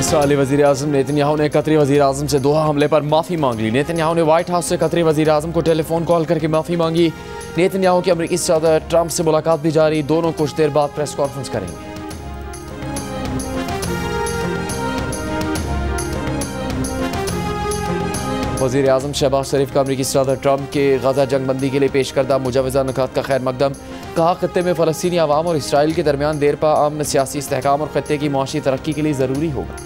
Israeli वज़ीर-ए-आज़म Netanyahu ने कतरी वज़ीर-ए-आज़म से दोहा हमले पर माफ़ी मांग ली। नेतन्याहू ने व्हाइट हाउस से कतरी वज़ीर-ए-आज़म को टेलीफोन कॉल करके माफ़ी मांगी। नेतन्याहू की अमेरिकी सदर ट्रंप से मुलाकात भी जारी, दोनों कुछ देर बाद प्रेस कॉन्फ्रेंस करेंगे। वज़ीर-ए-आज़म शहबाज शरीफ का अमेरिकी सदर ट्रंप के गजा जंगबंदी के लिए पेश करदा मुजवज़ा नुकात का खैर मकदम। कहा, खत्ते में फ़लस्तीनी अवाम और इसराइल के दरमियान देर पा अमन, सियासी इस्तेहकाम और खत्ते की मुआशी तरक्की के लिए ज़रूरी होगा।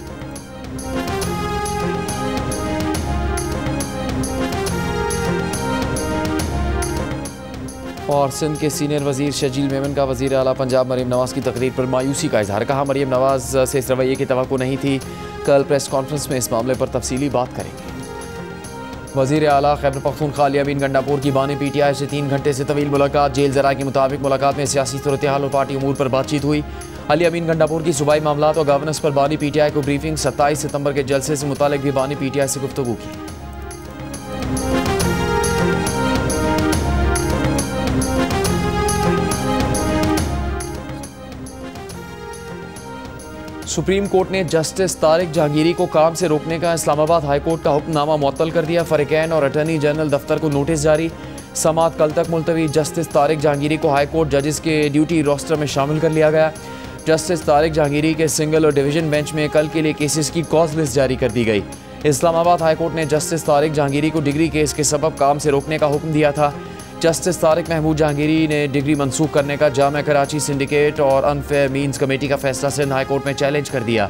और सिंध के सीनियर वज़ीर शजील मेमन का वज़ीर आला पंजाब मरीम नवाज़ की तकरीर पर मायूसी का इजहार। कहा, मरीम नवाज़ से इस रवैये की तवक्को नहीं थी। कल प्रेस कॉन्फ्रेंस में इस मामले पर तफसीली बात करेंगे। वज़ीर आला खैबर पख्तूनख्वा अली अमीन गंडापुर की बानी PTI से 3 घंटे से तवील मुलाकात। जेल ज़राए के मुताबिक मुलाकात में सियासी सूरत हाल और पार्टी उमूर पर बातचीत हुई। अली अमीन गंडापुर की सूबाई मामलात और गवर्नेंस पर बानी PTI को ब्रीफिंग। 27 सितंबर के जलसे से मुतालिक भी बानी PTI से गुफ्तगू की। सुप्रीम कोर्ट ने जस्टिस तारिक जहांगीरी को काम से रोकने का इस्लामाबाद हाई कोर्ट का हुक्मनामा मुअत्तल कर दिया। फरीकैन और अटॉर्नी जनरल दफ्तर को नोटिस जारी। समाअत कल तक मुलतवी। जस्टिस तारिक जहांगीरी को हाई कोर्ट जजेस के ड्यूटी रोस्टर में शामिल कर लिया गया। जस्टिस तारिक जहांगीरी के सिंगल और डिवीजन बेंच में कल के लिए केसेस की कॉज लिस्ट जारी कर दी गई। इस्लामाबाद हाई कोर्ट ने जस्टिस तारिक जहांगीरी को डिग्री केस के सबब काम से रोकने का हुक्म दिया था। जस्टिस तारिक महमूद जहांगीरी ने डिग्री मनसूख करने का जामिया कराची सिंडिकेट और अनफेयर मीन्स कमेटी का फैसला सिंध हाई कोर्ट में चैलेंज कर दिया।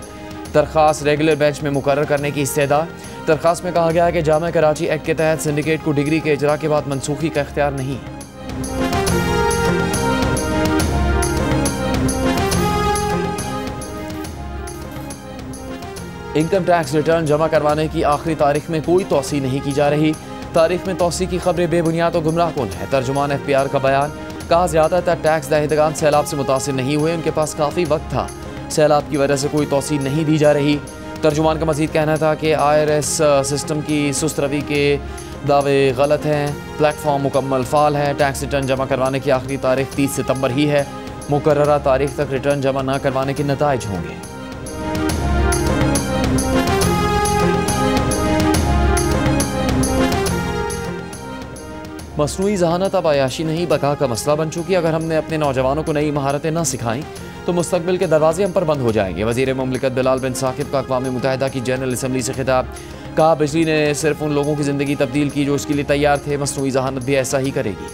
दरख्वास्त रेगुलर बेंच में मुकर्रर करने की इस्तेदा। दरख्वास्त में कहा गया है कि जामिया कराची एक्ट के तहत सिंडिकेट को डिग्री के इजरा के बाद मनसूखी का इख्तियार नहीं है। इनकम टैक्स रिटर्न जमा करवाने की आखिरी तारीख में कोई तौसी नहीं की जा रही। तारीख में तौसी की खबरें बेबुनियाद और गुमराह कुन है। तर्जुमान FPR का बयान। कहा, ज़्यादातर टैक्स दहिंदगान सैलाब से मुतासिर नहीं हुए, उनके पास काफ़ी वक्त था। सैलाब की वजह से कोई तौसी नहीं दी जा रही। तर्जुमान का मजीद कहना था कि IRS सिस्टम की सुस्त रवि के दावे गलत हैं। प्लेटफॉर्म मुकम्मल फ़ाल है। टैक्स रिटर्न जमा करवाने की आखिरी तारीख 30 सितंबर ही है। मुकर्ररा तारीख तक रिटर्न जमा न करवाने के नताइज होंगे। मसनूई ज़हानत अब अयाशी नहीं, बका का मसला बन चुकी। अगर हमने अपने नौजवानों को नई महारतें न सिखाई तो मुस्तकबिल के दरवाजे हम पर बंद हो जाएंगे। वज़ीर मुमलिकत बिलाल बिन साकिब का अक़वाम मुत्तहिदा की जनरल असम्बली से खिताब। कहा, बिजली ने सिर्फ उन लोगों की ज़िंदगी तब्दील की जो इसके लिए तैयार थे। मसनूई ज़हानत भी ऐसा ही करेगी।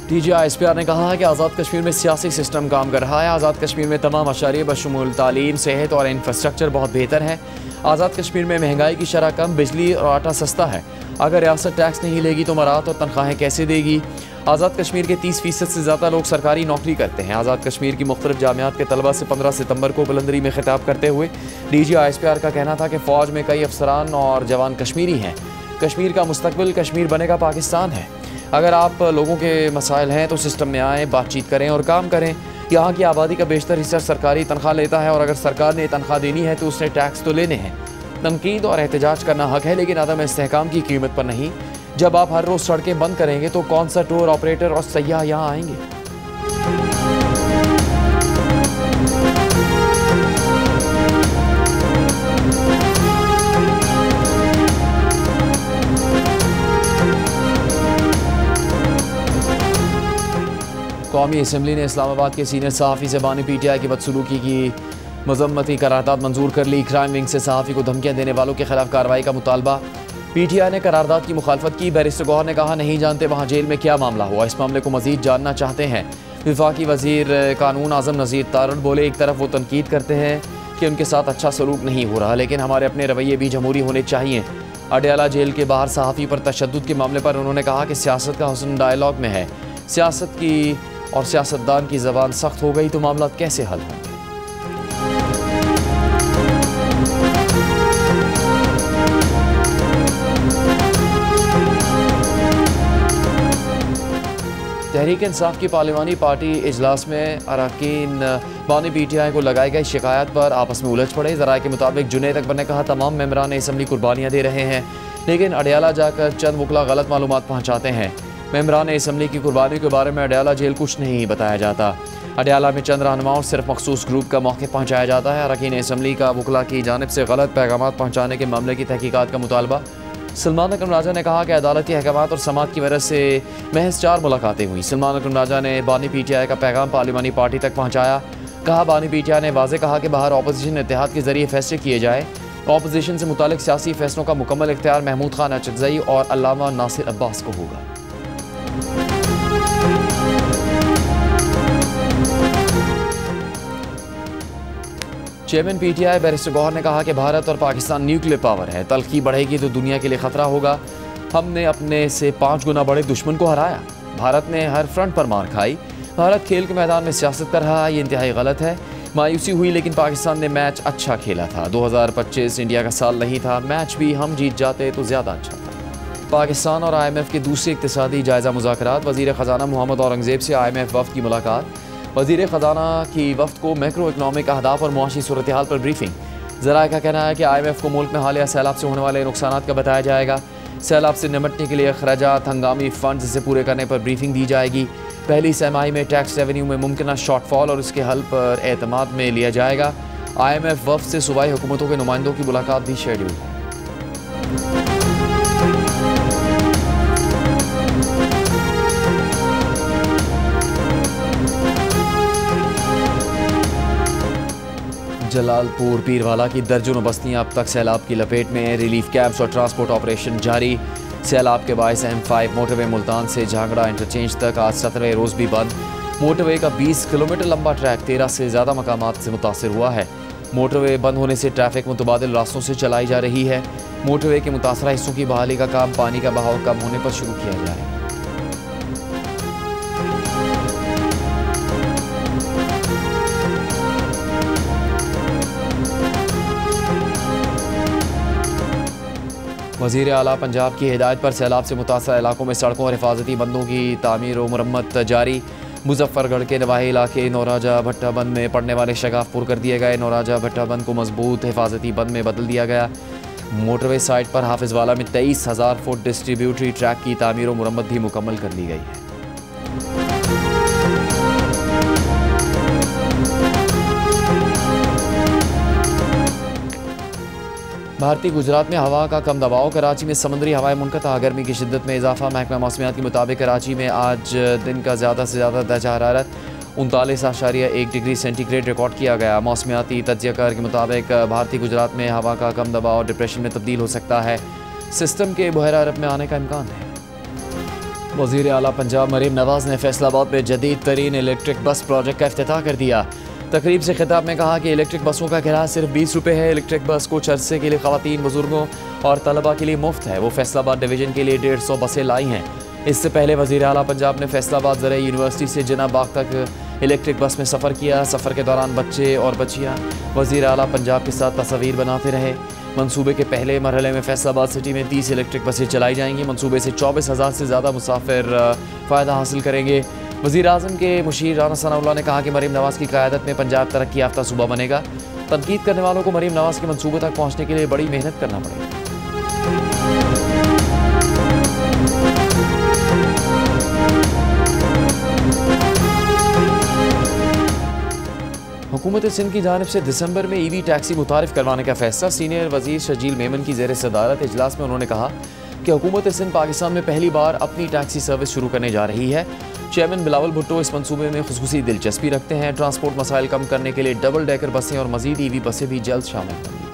TGI SPR ने कहा है कि आज़ाद कश्मीर में सियासी सिस्टम काम कर रहा है। आज़ाद कश्मीर में तमाम अशारिये बशमूल तालीम, सेहत और इंफ्रास्ट्रक्चर बहुत बेहतर है। आज़ाद कश्मीर में महंगाई की शरह कम, बिजली और आटा सस्ता है। अगर रियासत टैक्स नहीं लेगी तो मराहत और तनख्वाहें कैसे देगी। आज़ाद कश्मीर के 30% से ज़्यादा लोग सरकारी नौकरी करते हैं। आज़ाद कश्मीर की मुख्तलिफ जामियात के तलबा से 15 सितंबर को बुलंदरी में खिताब करते हुए DGI SPR का कहना था कि फ़ौज में कई अफसरान और जवान कश्मीरी हैं। कश्मीर का मुस्तकबिल कश्मीर बनेगा पाकिस्तान है। अगर आप लोगों के मसाइल हैं तो सिस्टम में आएँ, बातचीत करें और काम करें। यहाँ की आबादी का बेशतर हिस्सा सरकारी तनख्वाह लेता है और अगर सरकार ने तनख्वाह देनी है तो उसने टैक्स तो लेने हैं। तनकीद और एहतजाज करना हक है, लेकिन अदम इस्तेहकाम की कीमत पर नहीं। जब आप हर रोज़ सड़कें बंद करेंगे तो कौन सा टूर ऑपरेटर और सयाह यहाँ आएंगे। कौमी असम्बली ने इस्लामाबाद के सीनियर सहाफ़ी से बानी PTI की बदसलूकी की मजम्मती करारदाद मंजूर कर ली। क्राइम विंग से सहाफ़ी को धमकियाँ देने वालों के खिलाफ कार्रवाई का मुतालबा। PTI ने करारदाद की मुखालफत की। बैरिस्टर गौहर ने कहा, नहीं जानते वहाँ जेल में क्या मामला हुआ, इस मामले को मज़ीद जानना चाहते हैं। वफाकी वज़ीर कानून आज़म नज़ीर तारड़ बोले, एक तरफ वो तनकीद करते हैं कि उनके साथ अच्छा सलूक नहीं हो रहा, लेकिन हमारे अपने रवैये भी जमहूरी होने चाहिए। अडयाला जेल के बाहर सहाफ़ी पर तशद्दुद के मामले पर उन्होंने कहा कि सियासत का हुस्न डायलॉग में है। सियासत की और सियासतदान की ज़बान सख्त हो गई तो मामला कैसे हल होंगे। तहरीक इंसाफ की पार्लिमानी पार्टी इजलास में अरकान बानी PTI को लगाई गई शिकायत पर आपस में उलझ पड़े। ज़राए के मुताबिक जुनैद अकबर ने कहा, तमाम मेंबरान असम्बली कुर्बानियाँ दे रहे हैं, लेकिन अडयाला जाकर चंद वकला गलत मालूमात पहुँचाते हैं। मेंबरान असम्बली की कुर्बानी के बारे में अडयाला जेल कुछ नहीं बताया जाता। अडयाला में चंद रहनुमाओं सिर्फ मखसूस ग्रुप का मौके पहुँचाया जाता है। अरकान असम्बली का वकला की जानिब से गलत पैगाम पहुँचाने के मामले की तहकीकात का मुतालबा। सलमान अकरम राजा ने कहा कि अदालती अहकामात और समात की वजह से महज 4 मुलाकातें हुई। सलमान अकरम राजा ने बानी PTI का पैगाम पार्लिमानी पार्टी तक पहुँचाया। कहा बानी PTI ने वाज़े कहा कि बाहर अपोजिशन इत्तेहाद के जरिए फैसले किए जाए। अपोजिशन से मुतालिक सियासी फैसलों का मुकम्मल इख्तियार महमूद खान अचकज़ई और अल्लामा नासिर अब्बास को होगा। चेयरमैन PTI बैरिस्टर गौहर ने कहा कि भारत और पाकिस्तान न्यूक्लियर पावर है। तलखी बढ़ेगी तो दुनिया के लिए खतरा होगा। हमने अपने से 5 गुना बड़े दुश्मन को हराया। भारत ने हर फ्रंट पर मार खाई। भारत खेल के मैदान में सियासत कर रहा है, ये इंतहाई गलत है। मायूसी हुई लेकिन पाकिस्तान ने मैच अच्छा खेला था। 2025 इंडिया का साल नहीं था। मैच भी हम जीत जाते तो ज़्यादा अच्छा था। पाकिस्तान और IMF के दूसरे इक़्तिसादी जायज़ा मुज़ाकरात। वज़ीर ख़जाना मोहम्मद औरंगज़ेब से IMF वफ़द की मुलाकात। वज़ीर ख़जाना की वफ़द को मैक्रो इकनॉमिक अहदाफ और मुआशी सूरत हाल पर ब्रीफिंग। ज़राए का कहना है कि IMF को मुल्क में हालिया सैलाब से होने वाले नुकसानात का बताया जाएगा। सैलाब से निपटने के लिए अखराजात हंगामी फ़ंड से पूरे करने पर ब्रीफिंग दी जाएगी। पहली सहमाही में टैक्स रेवेन्यू में मुमकिन शॉर्टफॉल और उसके हल पर एतमाद में लिया जाएगा। IMF वफ़द से सूबाई हुकूमतों के नुमाइंदों की मुलाकात भी शेड्यूल है। जलालपुर पीरवाला की दर्जनों बस्तियां अब तक सैलाब की लपेट में हैं। रिलीफ कैंप्स और ट्रांसपोर्ट ऑपरेशन जारी। सैलाब के बायस M5 मोटरवे मुल्तान से झांगड़ा इंटरचेंज तक आज 17वें रोज़ भी बंद। मोटरवे का 20 किलोमीटर लंबा ट्रैक 13 से ज़्यादा मकामात से मुतासर हुआ है। मोटरवे बंद होने से ट्रैफिक मुतबादिल रास्तों से चलाई जा रही है। मोटरवे के मुतासरा हिस्सों की बहाली का काम पानी का बहाव कम होने पर शुरू किया जाए। वज़ीर आला पंजाब की हिदायत पर सैलाब से मुतासर इलाकों में सड़कों और हिफाजती बंदों की तामीर और मुरम्मत जारी। मुजफ्फरगढ़ के नवाही इलाके नौराजा भट्टा बंद में पड़ने वाले शगाफ पुर कर दिए गए। नौराजा भट्टा बंद को मजबूत हिफाजती बंद में बदल दिया गया। मोटरवे साइट पर हाफिजवाला में 23,000 फुट डिस्ट्रीब्यूटरी ट्रैक की तामीर और मुरम्मत भी मुकम्मल कर ली गई है। भारतीय गुजरात में हवा का कम दबाव। कराची में समुद्री हवाएं मुनक़ता। गर्मी की शिद्दत में इजाफा। महकमा मौसमियात के मुताबिक कराची में आज दिन का ज़्यादा से ज़्यादा दर्जा हरारत 39.1 डिग्री सेंटीग्रेड रिकॉर्ड किया गया। मौसमियाती तज्ज़ियाकार के मुताबिक भारतीय गुजरात में हवा का कम दबाव डिप्रेशन में तब्दील हो सकता है। सिस्टम के बहरा अरब में आने का इम्कान है। वज़ीर आला पंजाब मरीम नवाज़ ने फैसलाबाद में जदीद तरीन इलेक्ट्रिक बस प्रोजेक्ट का इफ्तिताह कर दिया। तकरीब से खिताब में कहा कि इलेक्ट्रिक बसों का किराया सिर्फ 20 रुपये है। इलेक्ट्रिक बस कुछ अरसे के लिए ख़वातीन, बुजुर्गों और तलबा के लिए मुफ्त है। वो फैसलाबाद डिवीज़न के लिए 150 बसें लाई हैं। इससे पहले वज़ीर आला पंजाब ने फैसलाबाद ज़राई यूनिवर्सिटी से जिना बाग तक इलेक्ट्रिक बस में सफ़र किया। सफ़र के दौरान बच्चे और बच्चियाँ वज़ीर आला पंजाब के साथ तस्वीर बनाते रहे। मनसूबे के पहले मरहले में फैसलाबाद सिटी में 30 इलेक्ट्रिक बसें चलाई जाएंगी। मनसूबे से 24,000 से ज़्यादा मुसाफिर फ़ायदा हासिल करेंगे। वज़ीर आज़म के मुशीर राना सनाउल्लाह ने कहा कि मरीम नवाज़ की क़यादत में पंजाब तरक्की याफ्ता सूबा बनेगा। तनकीद करने वालों को मरीम नवाज़ के मनसूबे तक पहुँचने के लिए बड़ी मेहनत करना पड़ेगी। हुकूमत सिंध की जानिब से दिसंबर में EV टैक्सी मुतारिफ करवाने का फैसला। सीनियर वज़ीर शजील मेमन की ज़ेर सदारत इजलास में उन्होंने कहा कि हुकूमत सिंध पाकिस्तान में पहली बार अपनी टैक्सी सर्विस शुरू करने जा रही है। चेयरमैन बिलावल भुट्टो इस मंसूबे में खुसूसी दिलचस्पी रखते हैं। ट्रांसपोर्ट मसाइल कम करने के लिए डबल डेकर बसें और मज़ीद EV बसें भी जल्द शामिल होंगी।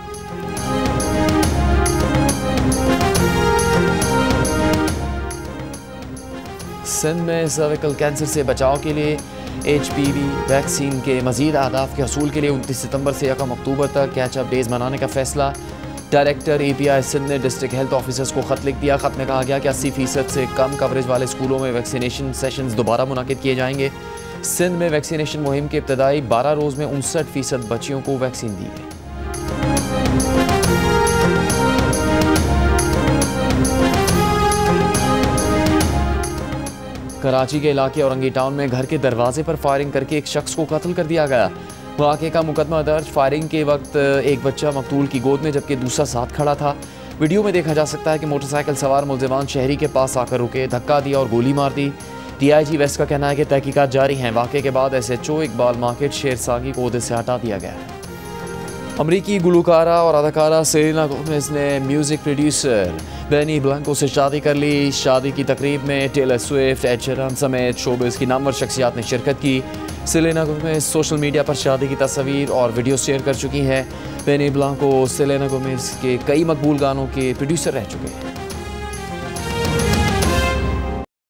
सिंध में सर्विकल कैंसर से बचाव के लिए HPV वैक्सीन के मज़ीद अहदाफ के हसूल के लिए 29 सितंबर से 1 अक्टूबर तक कैचअप डेज मनाने का फैसला। डायरेक्टर API सिंध ने डिस्ट्रिक्ट हेल्थ ऑफिसर्स को ख़त लिख दिया। ख़त में कहा गया कि 80% से कम कवरेज वाले स्कूलों में वैक्सीनेशन सेशंस दोबारा मुनाकिद किए जाएंगे। सिंध में वैक्सीनेशन मुहिम के इब्तदाई 12 रोज़ में 59% बच्चियों को वैक्सीन दी गई। कराची के इलाके औरंगी टाउन में घर के दरवाजे पर फायरिंग करके एक शख्स को कत्ल कर दिया गया। वाक़े का मुकदमा दर्ज। फायरिंग के वक्त एक बच्चा मकतूल की गोद में जबकि दूसरा साथ खड़ा था। वीडियो में देखा जा सकता है कि मोटरसाइकिल सवार मुलजिमान शहरी के पास आकर रुके, धक्का दिया और गोली मार दी। DIG वेस्ट का कहना है कि तहकीकात जारी हैं। वाक़े के बाद SHO इकबाल मार्केट शेर सागी को ओहदे से हटा दिया गया है। अमरीकी गुलकारा और अदाकारा सेलेना गोमेज ने म्यूज़िक प्रोड्यूसर बेनी ब्लैंको से शादी कर ली। शादी की तकरीब में टेलर स्विफ्ट, एड शेरन समेत शोबिज़ की नामवर शख्सियात ने शिरकत की। सेलेना गोमेज सोशल मीडिया पर शादी की तस्वीर और वीडियो शेयर कर चुकी हैं। बेनी ब्लैंको सेलेना गोमेज के कई मकबूल गानों के प्रोड्यूसर रह चुके हैं।